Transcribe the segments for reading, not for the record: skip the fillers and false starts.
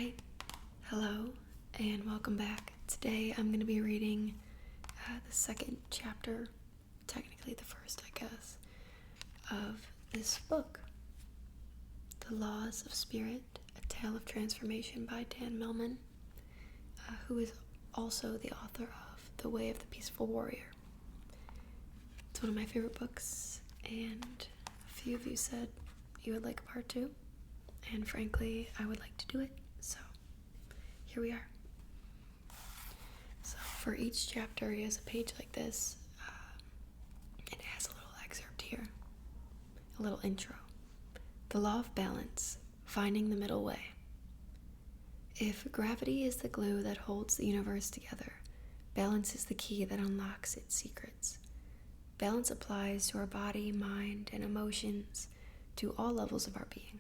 Alright, hello and welcome back. Today I'm going to be reading the second chapter, technically the first I guess, of this book, The Laws of Spirit, A Tale of Transformation by Dan Millman, who is also the author of The Way of the Peaceful Warrior. It's one of my favorite books, and a few of you said you would like a part 2, and frankly I would like to do it, so here we are. So for each chapter he has a page like this, and it has a little excerpt here, a little intro. The Law of Balance, Finding the Middle Way. If gravity is the glue that holds the universe together, balance is the key that unlocks its secrets. Balance applies to our body, mind, and emotions, to all levels of our being.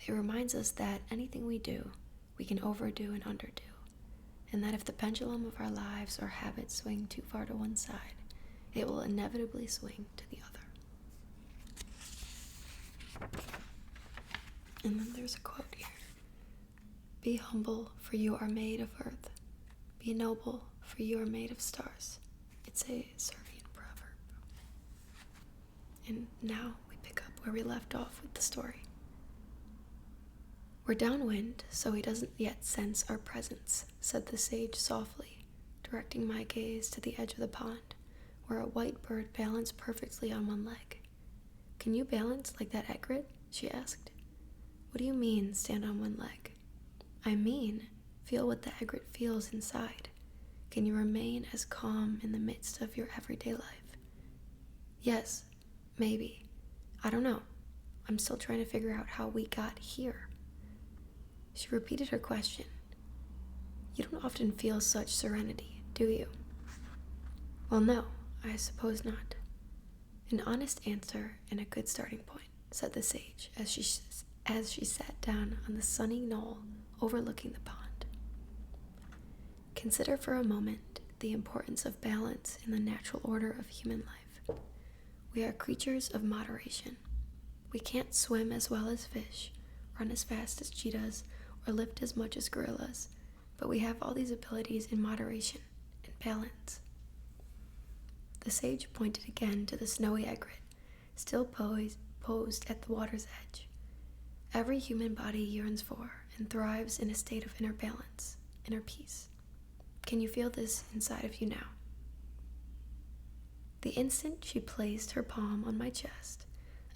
It reminds us that anything we do, we can overdo and underdo, and that if the pendulum of our lives or habits swing too far to one side, it will inevitably swing to the other. And then there's a quote here. Be humble, for you are made of earth. Be noble, for you are made of stars. It's a Serbian proverb. And now we pick up where we left off with the story. We're downwind, so he doesn't yet sense our presence, said the sage softly, directing my gaze to the edge of the pond, where a white bird balanced perfectly on one leg. Can you balance like that egret? She asked. What do you mean, stand on one leg? I mean, feel what the egret feels inside. Can you remain as calm in the midst of your everyday life? Yes, maybe. I don't know. I'm still trying to figure out how we got here. She repeated her question. You don't often feel such serenity, do you? Well, no, I suppose not. An honest answer and a good starting point, said the sage as she sat down on the sunny knoll overlooking the pond. Consider for a moment the importance of balance in the natural order of human life. We are creatures of moderation. We can't swim as well as fish, run as fast as cheetahs, or lift as much as gorillas, but we have all these abilities in moderation and balance. The sage pointed again to the snowy egret, still posed at the water's edge. Every human body yearns for and thrives in a state of inner balance, inner peace. Can you feel this inside of you now? The instant she placed her palm on my chest,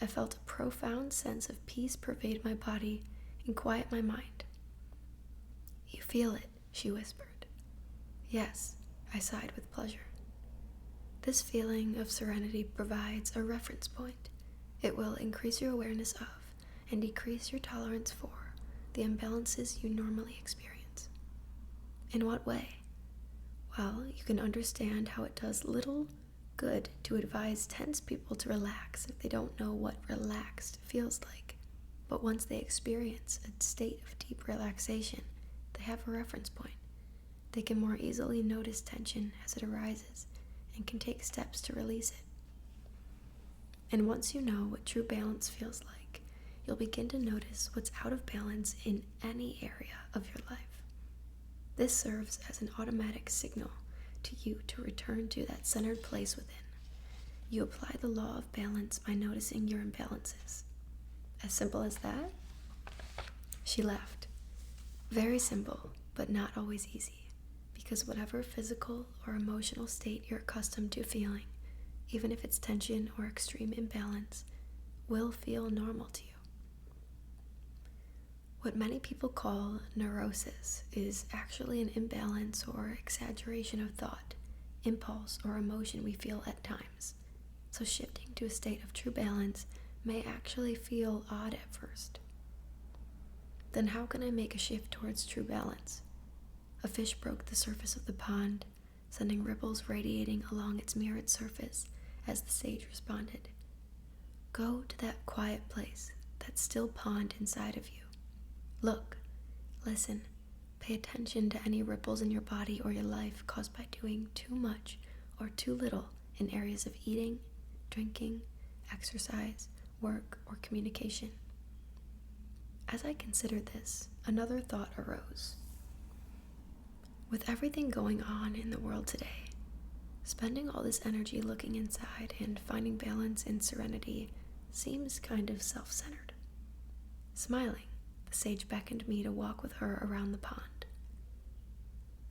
I felt a profound sense of peace pervade my body and quiet my mind. You feel it, she whispered. Yes, I sighed with pleasure. This feeling of serenity provides a reference point. It will increase your awareness of and decrease your tolerance for the imbalances you normally experience. In what way? Well, you can understand how it does little good to advise tense people to relax if they don't know what relaxed feels like. But once they experience a state of deep relaxation, they have a reference point. They can more easily notice tension as it arises and can take steps to release it. And once you know what true balance feels like, you'll begin to notice what's out of balance in any area of your life. This serves as an automatic signal to you to return to that centered place within. You apply the law of balance by noticing your imbalances. As simple as that? She laughed. Very simple, but not always easy, because whatever physical or emotional state you're accustomed to feeling, even if it's tension or extreme imbalance, will feel normal to you. What many people call neurosis is actually an imbalance or exaggeration of thought, impulse, or emotion we feel at times. So shifting to a state of true balance may actually feel odd at first. Then how can I make a shift towards true balance? A fish broke the surface of the pond, sending ripples radiating along its mirrored surface as the sage responded. Go to that quiet place, that still pond inside of you. Look, listen, pay attention to any ripples in your body or your life caused by doing too much or too little in areas of eating, drinking, exercise, work, or communication. As I considered this, another thought arose. With everything going on in the world today, spending all this energy looking inside and finding balance and serenity seems kind of self-centered. Smiling, the sage beckoned me to walk with her around the pond.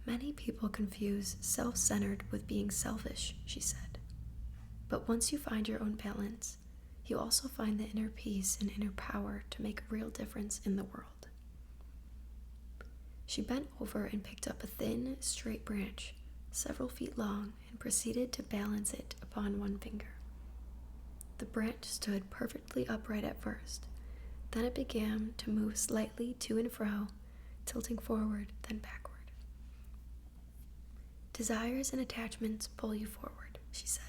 Many people confuse self-centered with being selfish, she said. But once you find your own balance, you also find the inner peace and inner power to make a real difference in the world. She bent over and picked up a thin, straight branch, several feet long, and proceeded to balance it upon one finger. The branch stood perfectly upright at first, then it began to move slightly to and fro, tilting forward, then backward. Desires and attachments pull you forward, she said.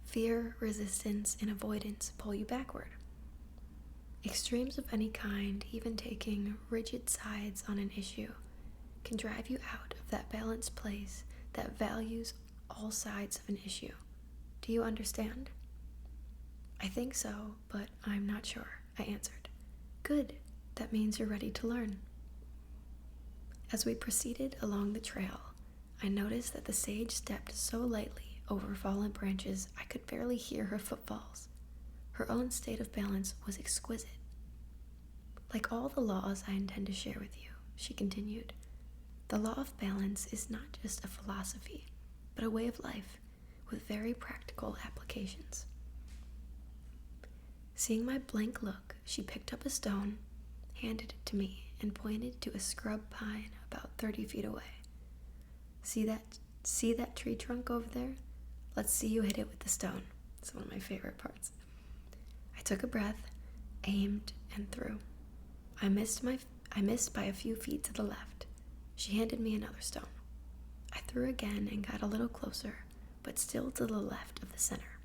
Fear, resistance, and avoidance pull you backward. Extremes of any kind, even taking rigid sides on an issue, can drive you out of that balanced place that values all sides of an issue. Do you understand? I think so, but I'm not sure, I answered. Good, that means you're ready to learn. As we proceeded along the trail, I noticed that the sage stepped so lightly over fallen branches I could barely hear her footfalls. Her own state of balance was exquisite. Like all the laws I intend to share with you, she continued, the law of balance is not just a philosophy, but a way of life with very practical applications. Seeing my blank look, she picked up a stone, handed it to me, and pointed to a scrub pine about 30 feet away. See that tree trunk over there? Let's see you hit it with the stone. It's one of my favorite parts. I took a breath, aimed, and threw. I missed by a few feet to the left. She handed me another stone. I threw again and got a little closer, but still to the left of the center.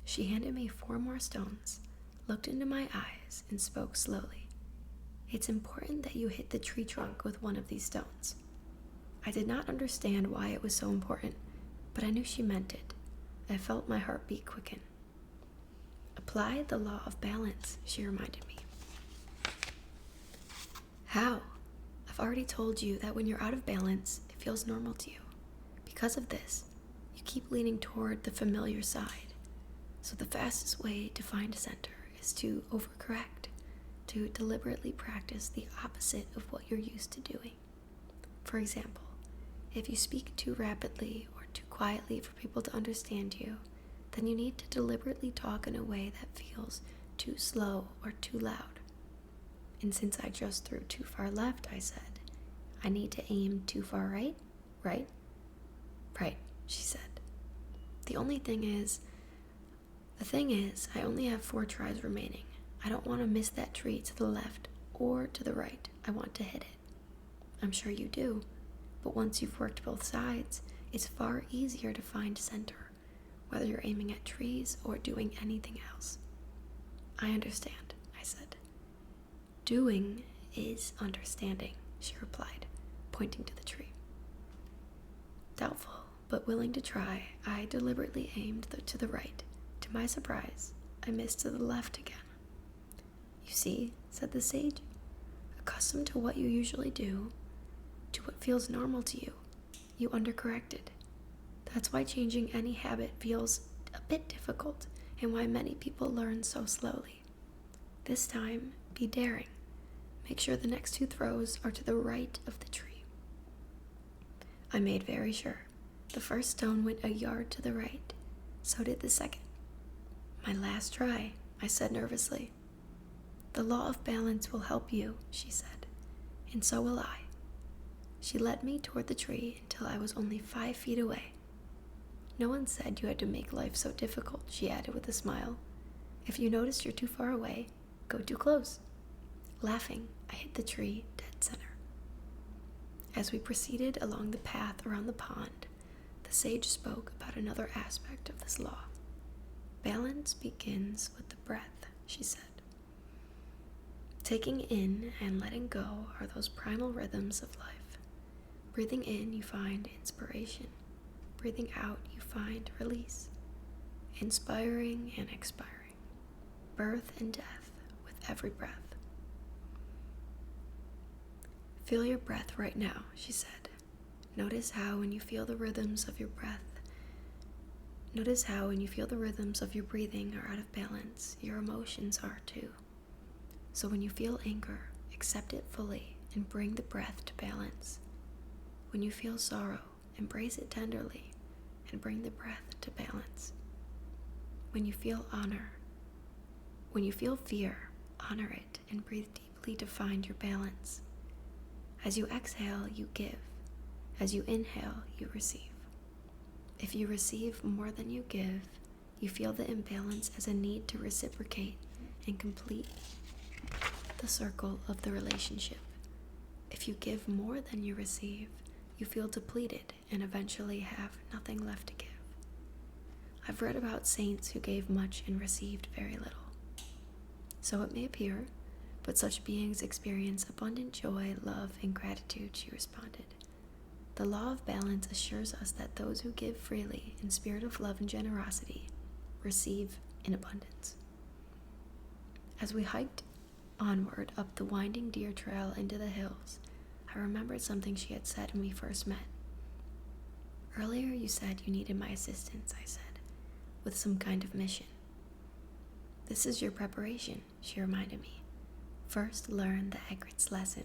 She handed me 4 more stones, looked into my eyes, and spoke slowly. It's important that you hit the tree trunk with one of these stones. I did not understand why it was so important, but I knew she meant it. I felt my heartbeat quicken. Apply the law of balance, she reminded me. How? I've already told you that when you're out of balance, it feels normal to you. Because of this, you keep leaning toward the familiar side. So the fastest way to find a center is to overcorrect, to deliberately practice the opposite of what you're used to doing. For example, if you speak too rapidly or too quietly for people to understand you, then you need to deliberately talk in a way that feels too slow or too loud. And since I just threw too far left, I said, I need to aim too far right? Right? Right, she said. The thing is, I only have 4 tries remaining. I don't want to miss that tree to the left or to the right. I want to hit it. I'm sure you do, but once you've worked both sides, it's far easier to find center, whether you're aiming at trees or doing anything else. I understand, I said. Doing is understanding, she replied, pointing to the tree. Doubtful, but willing to try, I deliberately aimed to the right. To my surprise, I missed to the left again. You see, said the sage, accustomed to what you usually do, to what feels normal to you, you undercorrected. That's why changing any habit feels a bit difficult and why many people learn so slowly. This time, be daring. Make sure the next 2 throws are to the right of the tree. I made very sure. The first stone went a yard to the right. So did the second. My last try, I said nervously. The law of balance will help you, she said, and so will I. She led me toward the tree until I was only 5 feet away. No one said you had to make life so difficult, she added with a smile. If you notice you're too far away, go too close. Laughing, I hit the tree dead center. As we proceeded along the path around the pond, the sage spoke about another aspect of this law. Balance begins with the breath, she said. Taking in and letting go are those primal rhythms of life. Breathing in, you find inspiration. Breathing out, you find release. Inspiring and expiring. Birth and death with every breath. Feel your breath right now, she said. Notice how when you feel the rhythms of your breath, notice how when you feel the rhythms of your breathing are out of balance, your emotions are too. So when you feel anger, accept it fully and bring the breath to balance. When you feel sorrow, embrace it tenderly and bring the breath to balance. When you feel fear, honor it and breathe deeply to find your balance. As you exhale, you give. As you inhale, you receive. If you receive more than you give, you feel the imbalance as a need to reciprocate and complete the circle of the relationship. If you give more than you receive, you feel depleted and eventually have nothing left to give. I've read about saints who gave much and received very little. So it may appear, but such beings experience abundant joy, love, and gratitude, she responded. The law of balance assures us that those who give freely in spirit of love and generosity receive in abundance. As we hiked onward up the winding deer trail into the hills, I remembered something she had said when we first met. Earlier you said you needed my assistance, I said, with some kind of mission. This is your preparation, she reminded me. First, learn the Egret's lesson.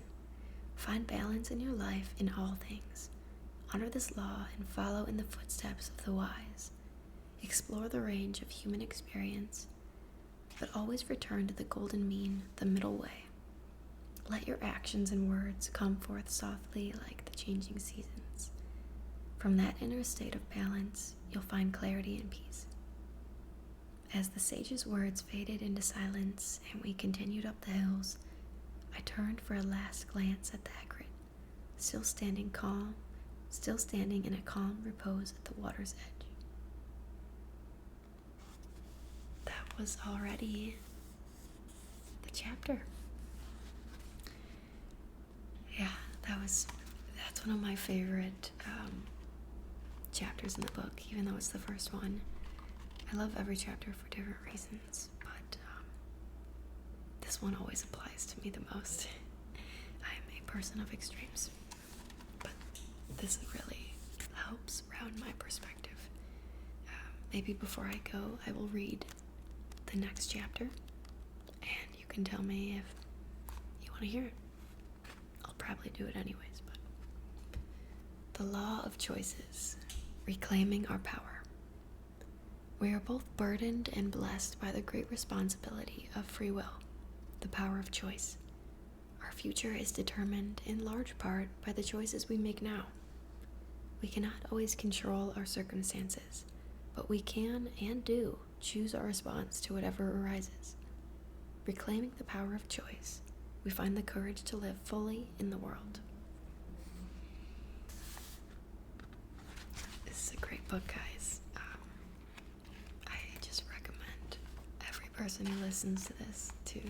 Find balance in your life in all things. Honor this law and follow in the footsteps of the wise. Explore the range of human experience, but always return to the golden mean, the middle way. Let your actions and words come forth softly like the changing seasons. From that inner state of balance, you'll find clarity and peace. As the sage's words faded into silence and we continued up the hills, I turned for a last glance at the egret, still standing in a calm repose at the water's edge. That was already the chapter. Yeah, that's one of my favorite chapters in the book, even though it's the first one. I love every chapter for different reasons, but this one always applies to me the most. I am a person of extremes, but this really helps round my perspective. Maybe before I go, I will read the next chapter, and you can tell me if you want to hear it. I'll probably do it anyways, but the law of choices, reclaiming our power. We are both burdened and blessed by the great responsibility of free will, the power of choice. Our future is determined in large part by the choices we make now. We cannot always control our circumstances, but we can and do choose our response to whatever arises. Reclaiming the power of choice, we find the courage to live fully in the world. This is a great book, guys. I just recommend every person who listens to this to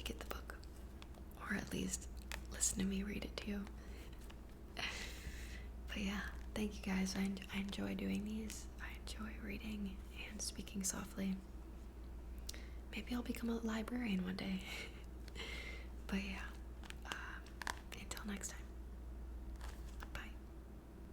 get the book, or at least listen to me read it to you. But yeah, thank you guys. I enjoy doing these. I enjoy reading and speaking softly. Maybe I'll become a librarian one day. But yeah, until next time.